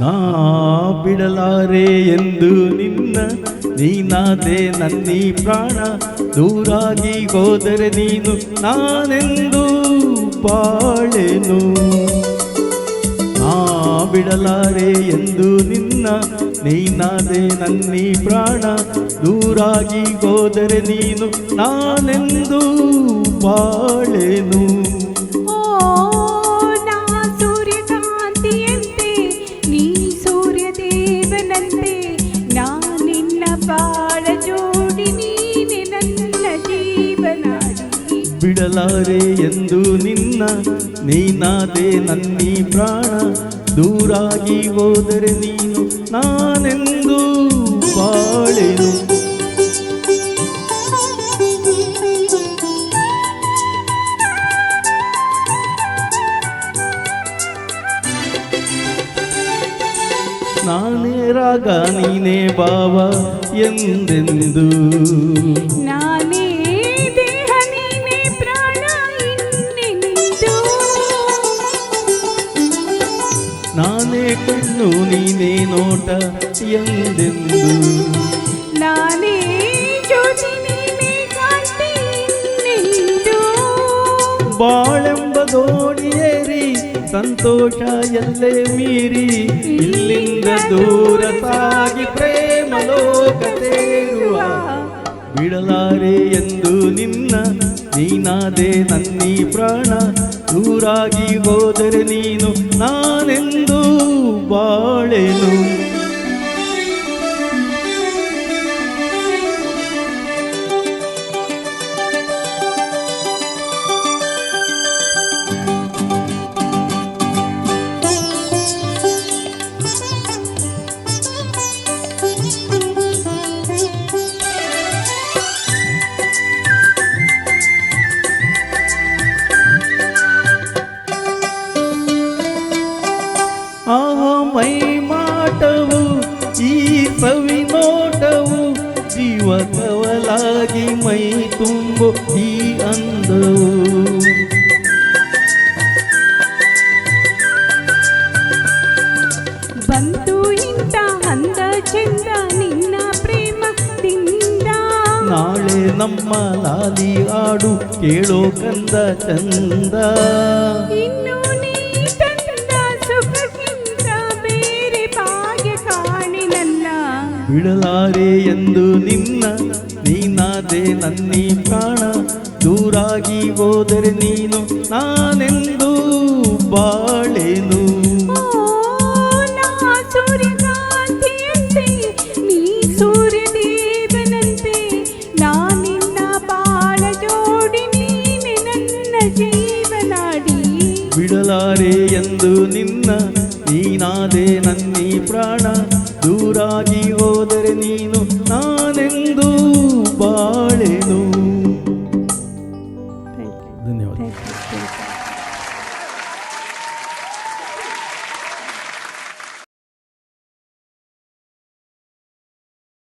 ನಾ ಬಿಡಲಾರೆ ಎಂದು ನಿನ್ನ, ನೀನಾದೆ ನನ್ನೀ ಪ್ರಾಣ. ದೂರಾಗಿ ಹೋದರೆ ನೀನು ನಾನೆಂದು ಬಾಳೆನು. ನಾ ಬಿಡಲಾರೆ ಎಂದು ನಿನ್ನ, ನೀನಾದೆ ನನ್ನೀ ಪ್ರಾಣ. ದೂರಾಗಿ ಹೋದರೆ ನೀನು ನಾನೆಂದು ಬಾಳೆನು. ಬಿಡಲಾರೆ ಎಂದು ನಿನ್ನ, ನೀನಾದೆ ನನ್ನೀ ಪ್ರಾಣ. ದೂರಾಗಿ ಹೋದರೆ ನೀನು ನಾನೆಂದು ಬಾಳೆನು. ನಾನೇ ರಾಗ ನೀನೇ ಭಾವ ಎಂದೆಂದು, ನಾನೇ ದೇಹ ನೀನೇ ಪ್ರಾಣ ಇನ್ನೆಂದು. ನಾನೇ ಕಣ್ಣು ನೀನೇ ನೋಟ ಎಂದೆಂದು, ನಾನೇ ಜ್ಯೋತಿ ನೀನೇ ಕಾಂತಿ ಇನ್ನೆಂದು. ಬಾಳೆಂಬ ದೋಣಿಯೇರಿ ಸಂತೋಷ ಎಲ್ಲೇ ಮೀರಿ, ಇಲ್ಲಿಂದ ದೂರ ಸಾಗಿ ಪ್ರೇಮ ಲೋಕ ಸೇರುವ. ಬಿಡಲಾರೆ ಎಂದು ನಿನ್ನ, ನೀನಾದೆ ನನ್ನೀ ಪ್ರಾಣ. ದೂರಾಗಿ ಹೋದರೆ ನೀನು ನಾನೆಂದು ಬಾಳೆನು. ಮೈ ಮಾಟವು ಈ ಸವಿ ನೋಟವು, ಜೀವ ಕವಲಾಗಿ ಮೈ ತುಂಬು ಈ ಅಂದವು. ಬಂತು ಇಂಥ ಅಂದ ಚಂದ ನಿನ್ನ ಪ್ರೇಮದಿಂದ. ನಾಳೆ ನಮ್ಮ ಲಾಲಿ ಹಾಡು ಕೇಳೋ ಕಂದ ಚಂದ. ಇನ್ನು ನೀ ತಂದ ಸುಖಕ್ಕಿಂತ ಬೇರೆ ಭಾಗ್ಯ ಕಾಣಿನಲ್ಲ. ಬಿಡಲಾರೆ ಎಂದು ನಿನ್ನ, ನೀನಾದೆ ನನ್ನೀ ಪ್ರಾಣ. ದೂರಾಗಿ ಹೋದರೆ ನೀನು ನಾನೆಂದು ಬಾಳೆನು. ಸೂರ್ಯಕಾಂತಿಯಂತೆ ನೀ ಸೂರ್ಯದೇವನಂತೆ, ನಾನಿನ್ನ ಬಾಳ ಜೋಡಿ ನೀನೆ ನನ್ನ ಜೀವನಾಡಿ. ಬಿಡಲಾರೆ ಎಂದು ನಿನ್ನ, ನೀನಾದೆ ನನ್ನೀ ಪ್ರಾಣ. ದೂರಾಗಿ ಹೋದರೆ ನೀನು ನಾನೆಂದು ಬಾಳೆನು. ಧನ್ಯವಾದ.